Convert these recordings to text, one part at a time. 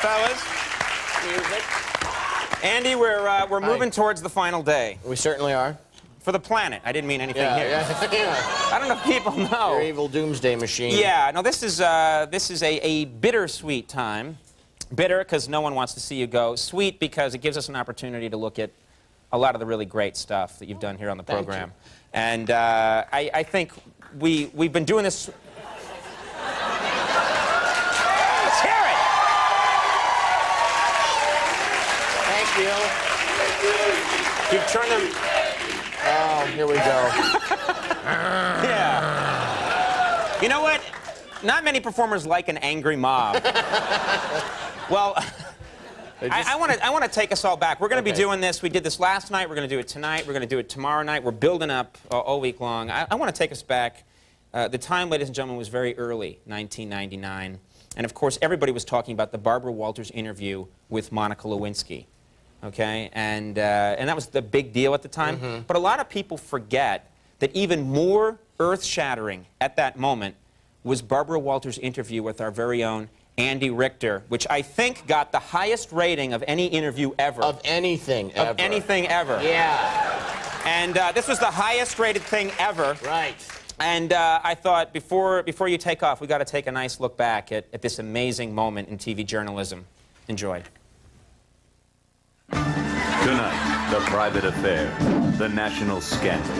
fellas. Music. Andy, we're moving towards the final day. We certainly are. For the planet. I didn't mean anything here. Yeah. I don't know if people know. Your evil doomsday machine. Yeah, no, this is a bittersweet time. Bitter because no one wants to see you go. Sweet because it gives us an opportunity to look at a lot of the really great stuff that you've done here on the program. And I think we've been doing this. Let's hear it. Thank you. You've turned them. Oh, here we go. Yeah. You know what? Not many performers like an angry mob. Well, I want to take us all back. We're going to be doing this. We did this last night. We're going to do it tonight. We're going to do it tomorrow night. We're building up all week long. I want to take us back. The time, ladies and gentlemen, was very early, 1999. And, of course, everybody was talking about the Barbara Walters interview with Monica Lewinsky. Okay? And that was the big deal at the time. Mm-hmm. But a lot of people forget that even more earth-shattering at that moment was Barbara Walters' interview with our very own Andy Richter, which I think got the highest rating of any interview ever. Of anything ever. Of anything ever. Yeah. And this was the highest rated thing ever. Right. And I thought, before you take off, we got to take a nice look back at this amazing moment in TV journalism. Enjoy. Tonight, the private affair, the national scandal,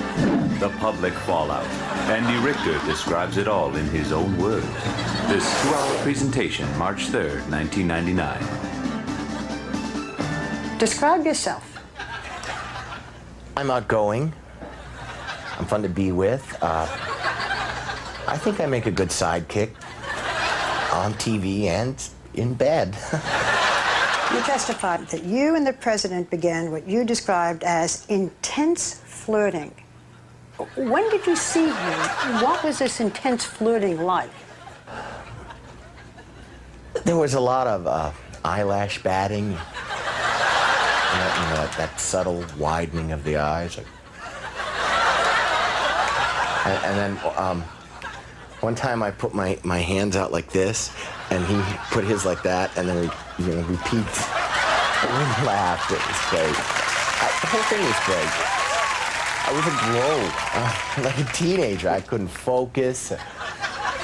the public fallout. Andy Richter describes it all in his own words. This 2-hour presentation, March 3rd, 1999. Describe yourself. I'm outgoing. I'm fun to be with. I think I make a good sidekick on TV and in bed. You testified that you and the president began what you described as intense flirting. When did you see him? What was this intense flirting like? There was a lot of eyelash batting. You know, that subtle widening of the eyes. And then one time I put my hands out like this, and he put his like that, and then we repeat. And we laughed. It was great. The whole thing was great. I was aglow, like a teenager. I couldn't focus.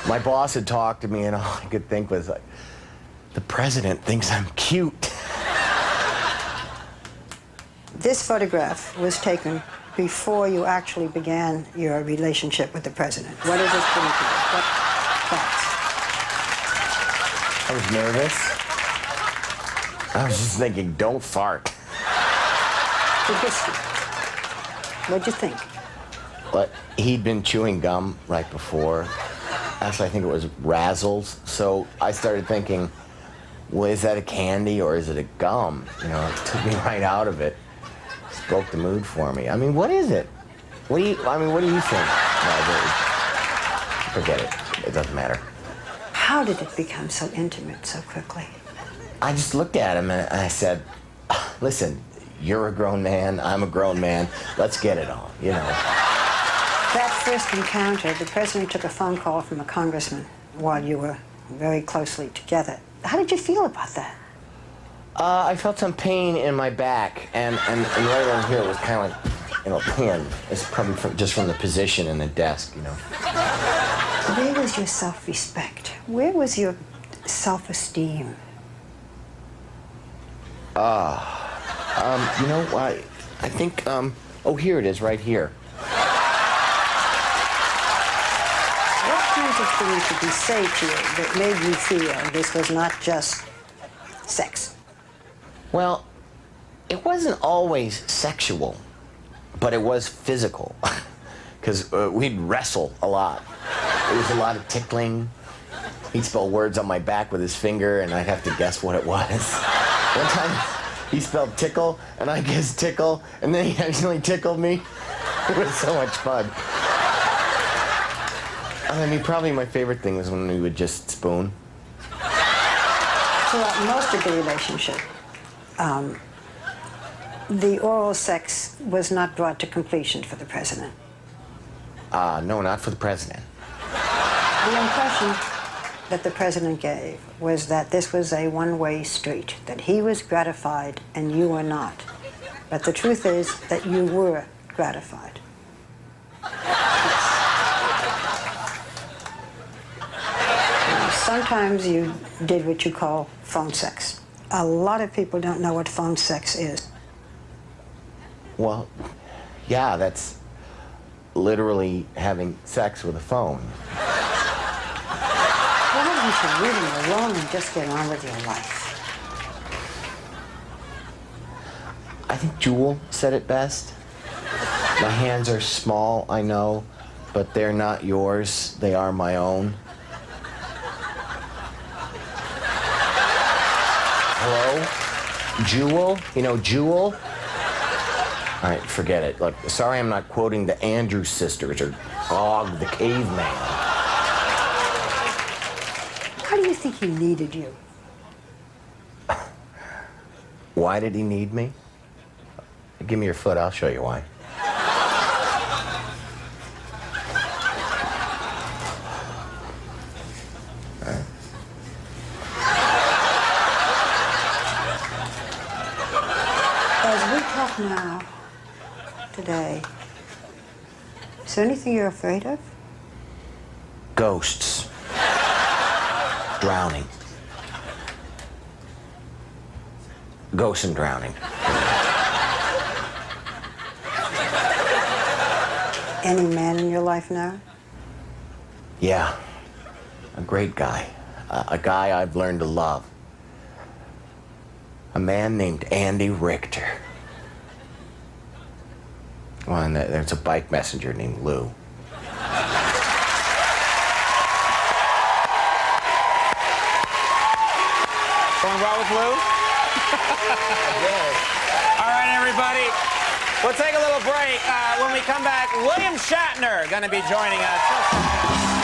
My boss had talked to me, and all I could think was like, the president thinks I'm cute. This photograph was taken before you actually began your relationship with the president. What does this bring to you? What thoughts? I was nervous. I was just thinking, don't fart. The history. What'd you think? But he'd been chewing gum right before. Actually, I think it was Razzles. So I started thinking, well, is that a candy or is it a gum? You know, it took me right out of it. Just broke the mood for me. I mean, what is it? What do you think? No, forget it. It doesn't matter. How did it become so intimate so quickly? I just looked at him and I said, listen, you're a grown man, I'm a grown man, let's get it on, you know. That first encounter, the president took a phone call from a congressman while you were very closely together. How did you feel about that? I felt some pain in my back, and right over here it was kind of like, pinned. It's probably just from the position in the desk, you know. Where was your self-respect? Where was your self-esteem? I think, oh, here it is, right here. What kinds of things did he say to you that made you feel this was not just sex? Well, it wasn't always sexual, but it was physical, because we'd wrestle a lot. There was a lot of tickling. He'd spell words on my back with his finger, and I'd have to guess what it was. One time, he spelled tickle, and I guessed tickle, and then he actually tickled me. It was so much fun. I mean, probably my favorite thing was when we would just spoon. Throughout most of the relationship, the oral sex was not brought to completion for the president. No, not for the president. The impression that the president gave was that this was a one-way street, that he was gratified and you were not. But the truth is that you were gratified. Sometimes you did what you call phone sex. A lot of people don't know what phone sex is. Well, yeah, that's literally having sex with a phone. Why don't you leave him alone and just get on with your life? I think Jewel said it best. My hands are small, I know, but they're not yours. They are my own. Hello? Jewel? You know Jewel? All right, forget it. Look, sorry I'm not quoting the Andrews sisters or Og the Caveman. Why do you think he needed you? Why did he need me? Give me your foot, I'll show you why. As we talk now, today, is there anything you're afraid of? Ghosts. Drowning. Ghosts and drowning. Any man in your life now? Yeah. A great guy. A guy I've learned to love. A man named Andy Richter. Well, and there's a bike messenger named Lou. Going well with Lou? All right, everybody. We'll take a little break. When we come back, William Shatner going to be joining us.